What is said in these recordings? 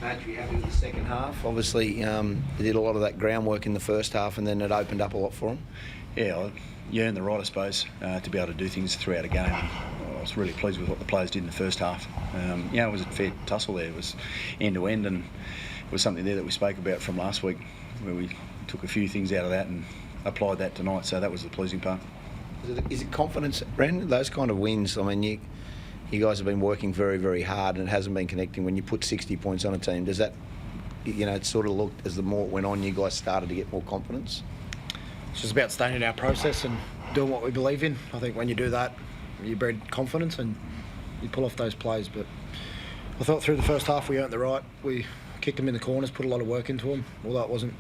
Madge, you happy with the second half? Obviously, they did a lot of that groundwork in the first half, and then it opened up a lot for them. Yeah, you earned the right, I suppose, to be able to do things throughout a game. I was really pleased with what the players did in the first half. It was a fair tussle there. It was end to end, and it was something there that we spoke about from last week, where we took a few things out of that and applied that tonight. So that was the pleasing part. Is it confidence, Brendan? Those kind of wins. I mean, you guys have been working very, very hard, and it hasn't been connecting. When you put 60 points on a team, does that, it sort of looked as the more it went on, you guys started to get more confidence? It's just about staying in our process and doing what we believe in. I think when you do that, you breed confidence and you pull off those plays. But I thought through the first half we earned the right. We kicked them in the corners, put a lot of work into them. Although it wasn't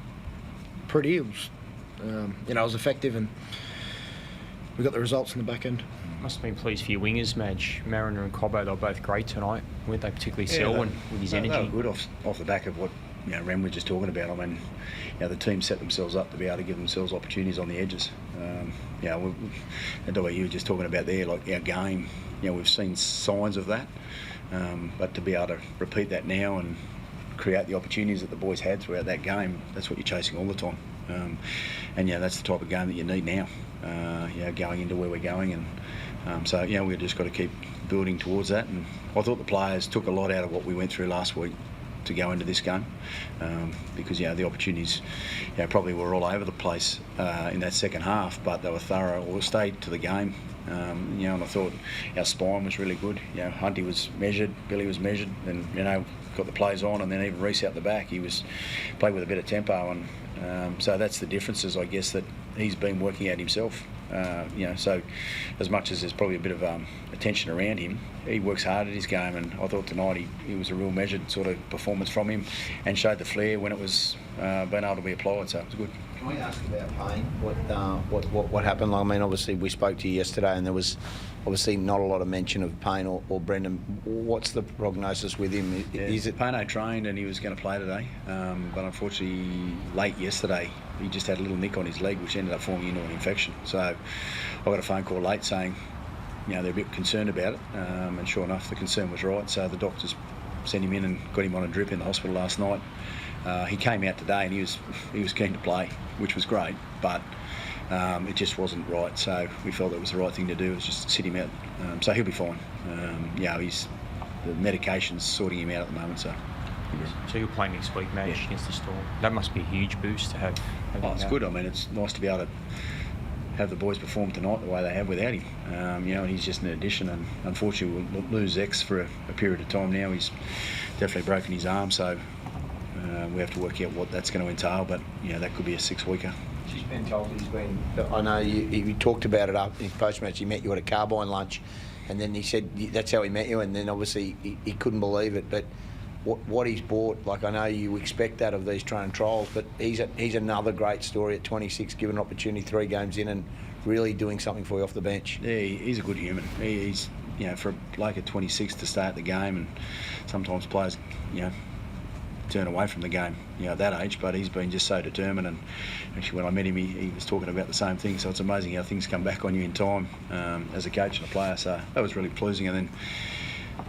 pretty, it was, it was effective, and we got the results in the back end. Must have been pleased for your wingers, Madge. Mariner and Cobbo, they were both great tonight. Weren't they particularly Selwyn with his energy? They were good off the back of what Rem was just talking about. I mean, the team set themselves up to be able to give themselves opportunities on the edges. And the way you were just talking about there, like our game, we've seen signs of that. But to be able to repeat that now and create the opportunities that the boys had throughout that game, that's what you're chasing all the time. That's the type of game that you need now, going into where we're going. And we've just got to keep building towards that. And I thought the players took a lot out of what we went through last week to go into this game, because the opportunities probably were all over the place in that second half, but they were thorough or stayed to the game. And I thought our spine was really good. Hunty was measured, Billy was measured, and got the plays on, and then even Reece out the back, he was played with a bit of tempo, and so that's the differences, I guess, that he's been working out himself. So as much as there's probably a bit of attention around him, he works hard at his game, and I thought tonight he was a real measured sort of performance from him, and showed the flair when it was being able to be applied, so it was good. Can I ask about Payne? What happened? I mean, obviously we spoke to you yesterday, and there was obviously not a lot of mention of Payne or Brendan. What's the prognosis with him? Is it Payne trained and he was going to play today, but unfortunately late yesterday he just had a little nick on his leg, which ended up forming into an infection. So I got a phone call late saying they're a bit concerned about it, and sure enough the concern was right. So the doctors sent him in and got him on a drip in the hospital last night. He came out today and he was keen to play, which was great, but it just wasn't right. So we felt it was the right thing to do, was just sit him out. So he'll be fine. The medication's sorting him out at the moment. So you're playing next week, Madge, against the Storm. That must be a huge boost to have. It's good. I mean, it's nice to be able to have the boys perform tonight the way they have without him. And he's just an addition, and unfortunately we'll lose X for a period of time now. He's definitely broken his arm, so we have to work out what that's going to entail, but that could be a 6-weeker. He's been told he's been. I know you talked about it up in post-match. He met you at a carbine lunch, and then he said that's how he met you, and then obviously he couldn't believe it. But what he's brought, like, I know you expect that of these training trials, but he's another great story at 26, given an opportunity 3 games in and really doing something for you off the bench. Yeah, he's a good human. He's for a bloke at 26 to start the game, and sometimes players turn away from the game at that age, but he's been just so determined, and actually when I met him he was talking about the same thing. So it's amazing how things come back on you in time, as a coach and a player. So that was really pleasing, and then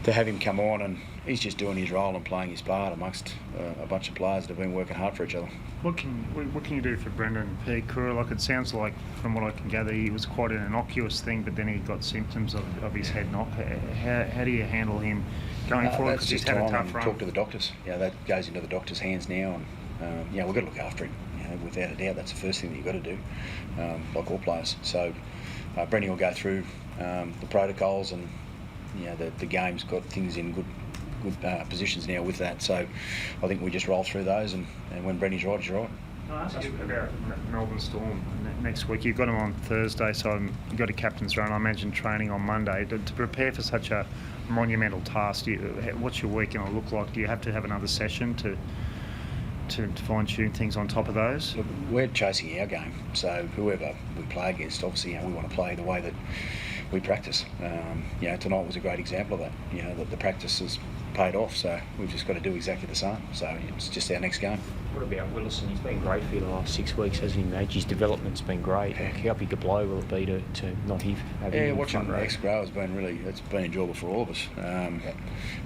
to have him come on, and he's just doing his role and playing his part amongst a bunch of players that have been working hard for each other. What can you do for Brendan Piakura? Like, it sounds like, from what I can gather, he was quite an innocuous thing, but then he got symptoms of his head knock. How do you handle him going forward? That's just time, and talk to the doctors. That goes into the doctor's hands now, and we've got to look after him. Without a doubt, that's the first thing that you've got to do, like all players. So Brendan will go through the protocols, and the game's got things in good positions now with that. So I think we just roll through those, and when Brendan's right, he's right. Can I ask you about Melbourne Storm next week? You've got them on Thursday, so you've got a captain's run. I imagine training on Monday. To prepare for such a monumental task, what's your week going to look like? Do you have to have another session to fine-tune things on top of those? Look, we're chasing our game, so whoever we play against, obviously we want to play the way that we practice. Tonight was a great example of that. The practice is paid off. So we've just got to do exactly the same. So it's just our next game. What about Willison? He's been great for you the last 6 weeks, hasn't he, Madge? His development's been great. How big a blow will it be to not have him in watching front the row? next grow has been it's been enjoyable for all of us.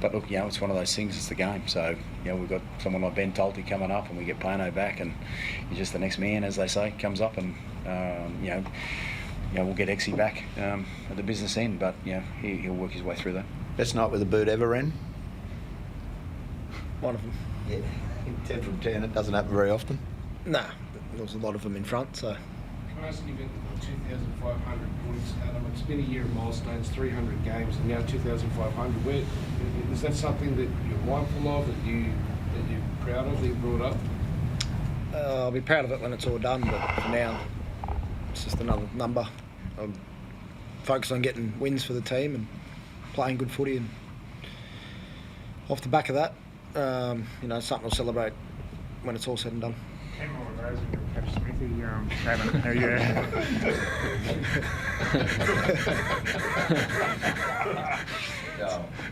But look, it's one of those things. It's the game. So we've got someone like Ben Tolte coming up, and we get Plano back, and he's just the next man, as they say, comes up, and we'll get Exie back at the business end. But he'll work his way through that. Best night with a bird ever, Ren? One of them. Yeah. 10 from 10. It doesn't happen very often. Nah, there was a lot of them in front, so. Can I ask you about the 2,500 points, Adam? It's been a year of milestones, 300 games, and now 2,500. Where is that something that you're mindful of, that you're proud of, that you brought up? I'll be proud of it when it's all done, but for now, it's just another number. I'm focused on getting wins for the team and playing good footy, and off the back of that, something to celebrate when it's all said and done. 10 more of those and you'll catch Smithy, Adam.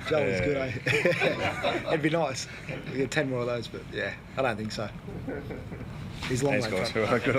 Joe was good, eh? It'd be nice. We get 10 more of those, but I don't think so. He's long way Thanks, guys. front. Good.